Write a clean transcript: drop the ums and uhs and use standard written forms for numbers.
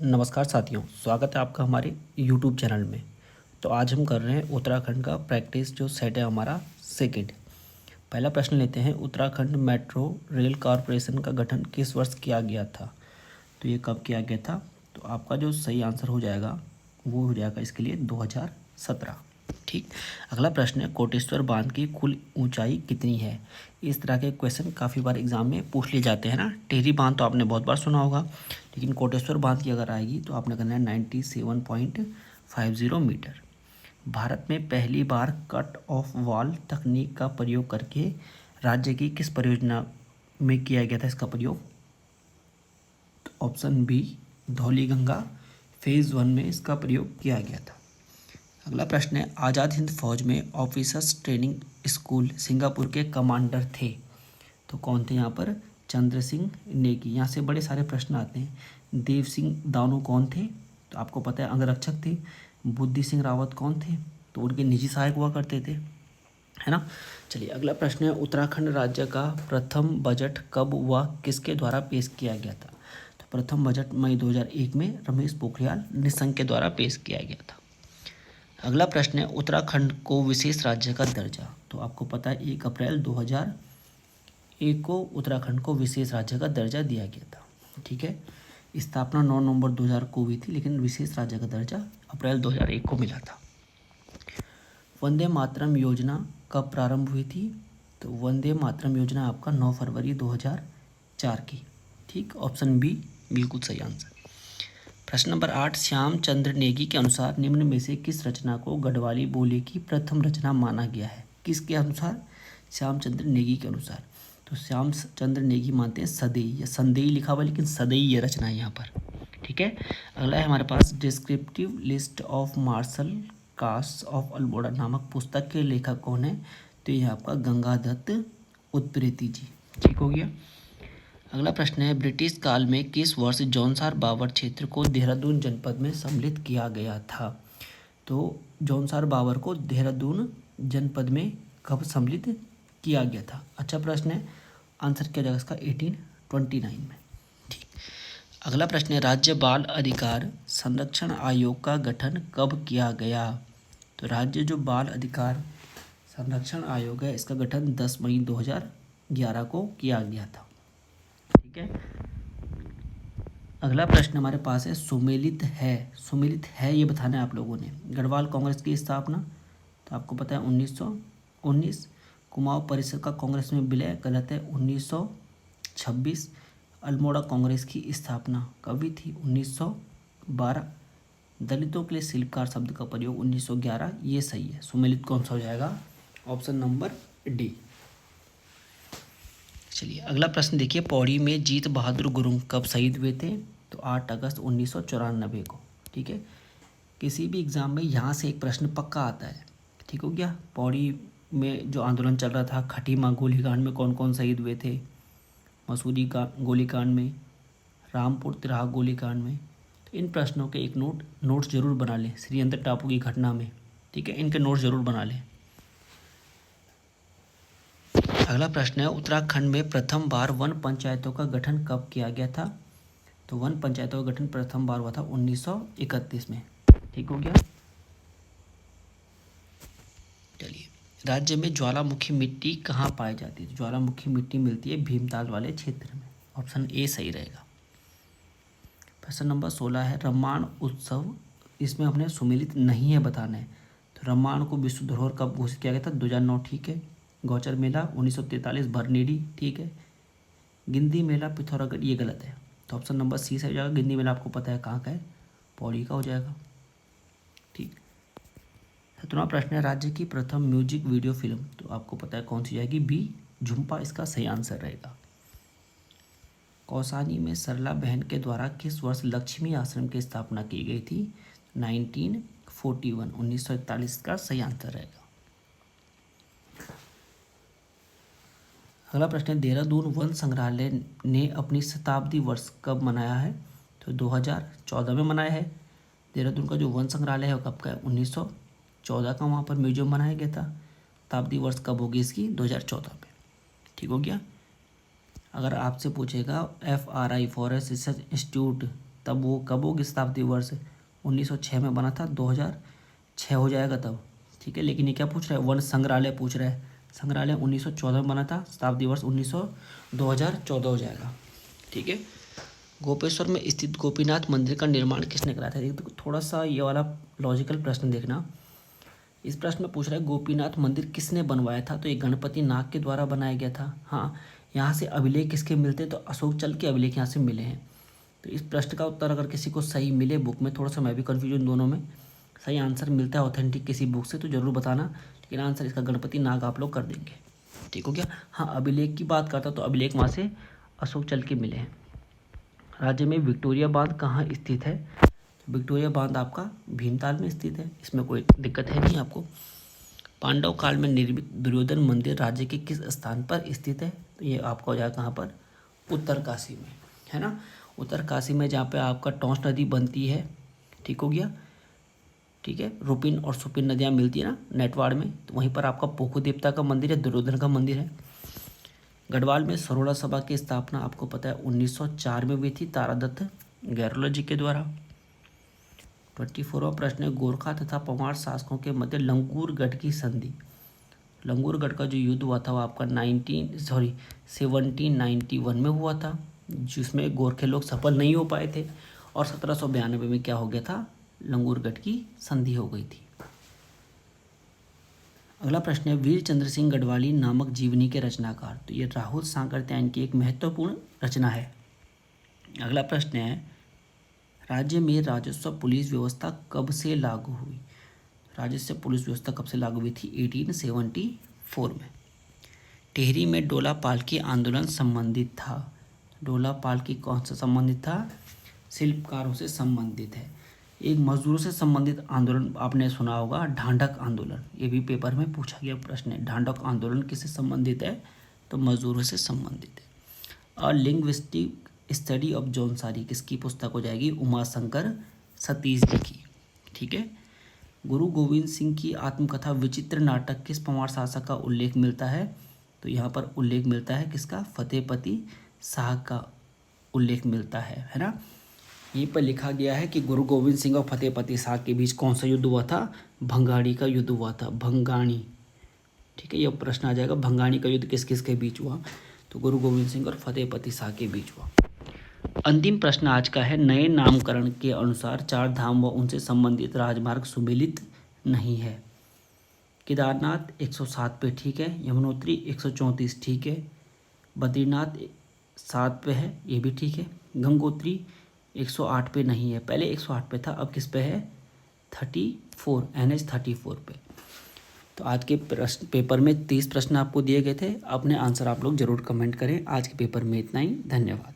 नमस्कार साथियों, स्वागत है आपका हमारे YouTube चैनल में। तो आज हम कर रहे हैं उत्तराखंड का प्रैक्टिस जो सेट है हमारा सेकंड। पहला प्रश्न लेते हैं, उत्तराखंड मेट्रो रेल कॉरपोरेशन का गठन किस वर्ष किया गया था? तो ये कब किया गया था? तो आपका जो सही आंसर हो जाएगा वो हो जाएगा इसके लिए 2017। ठीक। अगला प्रश्न है, कोटेश्वर बांध की कुल ऊंचाई कितनी है? इस तरह के क्वेश्चन काफ़ी बार एग्जाम में पूछ लिए जाते हैं ना। टेहरी बांध तो आपने बहुत बार सुना होगा, लेकिन कोटेश्वर बांध की अगर आएगी तो आपने करना है 97.50 मीटर। भारत में पहली बार कट ऑफ वॉल तकनीक का प्रयोग करके राज्य की किस परियोजना में किया गया था इसका प्रयोग? तो ऑप्शन बी, धौलीगंगा फेज़ 1 में इसका प्रयोग किया गया था। अगला प्रश्न है, आज़ाद हिंद फौज में ऑफिसर्स ट्रेनिंग स्कूल सिंगापुर के कमांडर थे, तो कौन थे यहाँ पर? चंद्र सिंह नेगी। यहाँ से बड़े सारे प्रश्न आते हैं। देव सिंह दानू कौन थे? तो आपको पता है अंगरक्षक थे। बुद्धि सिंह रावत कौन थे? तो उनके निजी सहायक हुआ करते थे, है ना। चलिए अगला प्रश्न है, उत्तराखंड राज्य का प्रथम बजट कब व किसके द्वारा पेश किया गया था? तो प्रथम बजट मई 2001 में रमेश पोखरियाल निशंक के द्वारा पेश किया गया था। अगला प्रश्न है, उत्तराखंड को विशेष राज्य का दर्जा, तो आपको पता है 1 अप्रैल 2001 को उत्तराखंड को विशेष राज्य का दर्जा दिया गया था। ठीक है, स्थापना 9 नवंबर 2000 को हुई थी, लेकिन विशेष राज्य का दर्जा अप्रैल 2001 को मिला था। वंदे मातरम योजना कब प्रारंभ हुई थी? तो वंदे मातरम योजना आपका 9 फरवरी 2004 की। ठीक, ऑप्शन बी बिल्कुल सही आंसर। प्रश्न नंबर 8, श्याम चंद्र नेगी के अनुसार निम्न में से किस रचना को गढ़वाली बोली की प्रथम रचना माना गया है? किसके अनुसार? श्याम चंद्र नेगी के अनुसार। तो श्याम चंद्र नेगी मानते हैं सदैई, या संदेई लिखा हुआ लेकिन सदैई ये रचना है यहाँ पर। ठीक है, अगला है हमारे पास, descriptive list of martial caste of Almora नामक पुस्तक के लेखक कौन है? तो ये आपका गंगादत्त उप्रेती जी। ठीक हो गया। अगला प्रश्न है, ब्रिटिश काल में किस वर्ष जौनसार बावर क्षेत्र को देहरादून जनपद में सम्मिलित किया गया था? तो जौनसार बावर को देहरादून जनपद में कब सम्मिलित किया गया था? अच्छा प्रश्न है, आंसर किया जाएगा इसका 1829 में। ठीक। अगला प्रश्न है, राज्य बाल अधिकार संरक्षण आयोग का गठन कब किया गया? तो राज्य जो बाल अधिकार संरक्षण आयोग है इसका गठन 10 मई 2011 को किया गया था। ठीक है, अगला प्रश्न हमारे पास है, सुमेलित है ये बताना है आप लोगों ने। गढ़वाल कांग्रेस की स्थापना, तो आपको पता है 1919। कुमाऊं परिषद का कांग्रेस में विलय, गलत है, 1926। अल्मोड़ा कांग्रेस की स्थापना कब हुई थी? 1912। दलितों के लिए शिल्पकार शब्द का प्रयोग 1911, ये सही है। सुमेलित कौन सा हो जाएगा? Option number D. चलिए अगला प्रश्न देखिए, पौड़ी में जीत बहादुर गुरुंग कब शहीद हुए थे? तो 8 अगस्त 1994 को। ठीक है, किसी भी एग्ज़ाम में यहाँ से एक प्रश्न पक्का आता है। ठीक हो गया। पौड़ी में जो आंदोलन चल रहा था, खटीमा गोलीकांड में कौन कौन शहीद हुए थे? मसूरी का गोलीकांड में, रामपुर तिराहा गोलीकांड में। तो इन प्रश्नों के एक नोट्स जरूर बना लें। श्रीयंत्र टापू की घटना में, ठीक है, इनके नोट्स जरूर बना लें। अगला प्रश्न है, उत्तराखंड में प्रथम बार वन पंचायतों का गठन कब किया गया था? तो वन पंचायतों का गठन प्रथम बार हुआ था 1931 में। ठीक हो गया। चलिए, राज्य में ज्वालामुखी मिट्टी कहाँ पाई जाती है? तो ज्वालामुखी मिट्टी मिलती है भीमताल वाले क्षेत्र में। ऑप्शन ए सही रहेगा। प्रश्न नंबर 16 है, रम्माण उत्सव, इसमें हमने सुमेलित नहीं है बताना है। तो रम्माण को विश्व धरोहर कब घोषित किया गया था? 2009। ठीक है। गौचर मेला 1943 भरनेडी। ठीक है। गिंदी मेला पिथौरागढ़, ये गलत है। तो ऑप्शन नंबर सी से हो जाएगा। गिंदी मेला आपको पता है कहाँ का है, पौड़ी का हो जाएगा। ठीक। 17वां प्रश्न है, राज्य की प्रथम म्यूजिक वीडियो फिल्म, तो आपको पता है कौन सी जाएगी? बी झुम्पा इसका सही आंसर रहेगा। कौसानी में सरला बहन के द्वारा किस वर्ष लक्ष्मी आश्रम की स्थापना की गई थी? 1941, 1941 का सही आंसर रहेगा। अगला प्रश्न है, देहरादून वन संग्रहालय ने अपनी शताब्दी वर्ष कब मनाया है? तो 2014 में मनाया है। देहरादून का जो वन संग्रहालय है वो कब का है? 1914 का वहाँ पर म्यूजियम बनाया गया था। शताब्दी वर्ष कब होगी इसकी? 2014 में। ठीक हो गया। अगर आपसे पूछेगा FRI फॉरेस्ट रिसर्च इंस्टीट्यूट तब वो कब होगी शताब्दी वर्ष? 1906 में बना था, 2006 हो जाएगा तब, ठीक है। लेकिन ये क्या पूछ रहा है? वन संग्रहालय पूछ रहा है। संग्रहालय 1914 में बना था, शताब्दी वर्ष 2014 हो जाएगा, ठीक है। गोपेश्वर में स्थित गोपीनाथ मंदिर का निर्माण किसने कराया था? देखो थोड़ा सा ये वाला लॉजिकल प्रश्न देखना। इस प्रश्न में पूछ रहा है गोपीनाथ मंदिर किसने बनवाया था? तो ये गणपति नाग के द्वारा बनाया गया था। हाँ, यहाँ से अभिलेख किसके मिलते हैं? तो अशोक चल के अभिलेख यहाँ से मिले हैं। तो इस प्रश्न का उत्तर अगर किसी को सही मिले बुक में, थोड़ा सा मैं भी कन्फ्यूजन दोनों में, सही आंसर मिलता है ऑथेंटिक किसी बुक से तो ज़रूर बताना। लेकिन आंसर इसका गणपति नाग आप लोग कर देंगे, ठीक हो गया। हाँ, अभिलेख की बात करता तो अभिलेख वहाँ से अशोक चल के मिले हैं। राज्य में विक्टोरिया बांध कहाँ स्थित है? विक्टोरिया बांध आपका भीमताल में स्थित है, इसमें कोई दिक्कत है नहीं आपको। पांडव काल में निर्मित दुर्योधन मंदिर राज्य के किस स्थान पर स्थित है? तो ये आपका हो जाएगा कहाँ पर? उत्तरकाशी में, है ना। उत्तरकाशी में जहाँ पे आपका टोंस नदी बनती है, ठीक हो गया, ठीक है। रूपिन और सुपिन नदियाँ मिलती है ना नेटवाड़ में, तो वहीं पर आपका पोखु देवता का मंदिर है, दुर्योधन का मंदिर है। गढ़वाल में सरोड़ा सभा की स्थापना आपको पता है 1904 में हुई थी तारादत्त गैरोला जी के द्वारा। 24वां प्रश्न है, गोरखा तथा पंवार शासकों के मध्य लंगूरगढ़ की संधि। लंगूरगढ़ का जो युद्ध हुआ था वो आपका 1791 में हुआ था, जिसमें गोरखे लोग सफल नहीं हो पाए थे और 1792 में क्या हो गया था? लंगूरगढ़ की संधि हो गई थी। अगला प्रश्न है, वीर चंद्र सिंह गढ़वाली नामक जीवनी के रचनाकार। तो ये राहुल सांकरत्यायन की एक महत्वपूर्ण रचना है। अगला प्रश्न है, राज्य में राजस्व पुलिस व्यवस्था कब से लागू हुई? राजस्व पुलिस व्यवस्था कब से लागू हुई थी? 1874 में। टिहरी में डोला पालकी आंदोलन संबंधित था। डोला पालकी कौन सा संबंधित था? शिल्पकारों से संबंधित है। एक मजदूरों से संबंधित आंदोलन आपने सुना होगा, ढांढक आंदोलन, ये भी पेपर में पूछा गया प्रश्न है। ढांढक आंदोलन किससे संबंधित है? तो मजदूरों से संबंधित है। अ लिंग्विस्टिक स्टडी ऑफ जौनसारी किसकी पुस्तक हो जाएगी? उमाशंकर सतीश जी की, ठीक है। गुरु गोविंद सिंह की आत्मकथा विचित्र नाटक किस पंवार शासक का उल्लेख मिलता है? तो यहाँ पर उल्लेख मिलता है किसका? फतेहपति शाह का उल्लेख मिलता है ना। यहीं पर लिखा गया है कि गुरु गोविंद सिंह और फतेहपति शाह के बीच कौन सा युद्ध हुआ था? भंगाणी का युद्ध हुआ था, भंगाणी, ठीक है। यह प्रश्न आ जाएगा, भंगाणी का युद्ध किस किस के बीच हुआ? तो गुरु गोविंद सिंह और फतेहपति शाह के बीच हुआ। अंतिम प्रश्न आज का है, नए नामकरण के अनुसार चार धाम व उनसे संबंधित राजमार्ग सुमेलित नहीं है। केदारनाथ 107 पे ठीक है, यमुनोत्री 134 ठीक है, बद्रीनाथ 7 पे है, ये भी ठीक है, गंगोत्री 108 पे नहीं है, पहले 108 पे था, अब किस पे है? 34, NH 34 पे। तो आज के प्रश्न पेपर में 30 प्रश्न आपको दिए गए थे, अपने आंसर आप लोग जरूर कमेंट करें। आज के पेपर में इतना ही, धन्यवाद।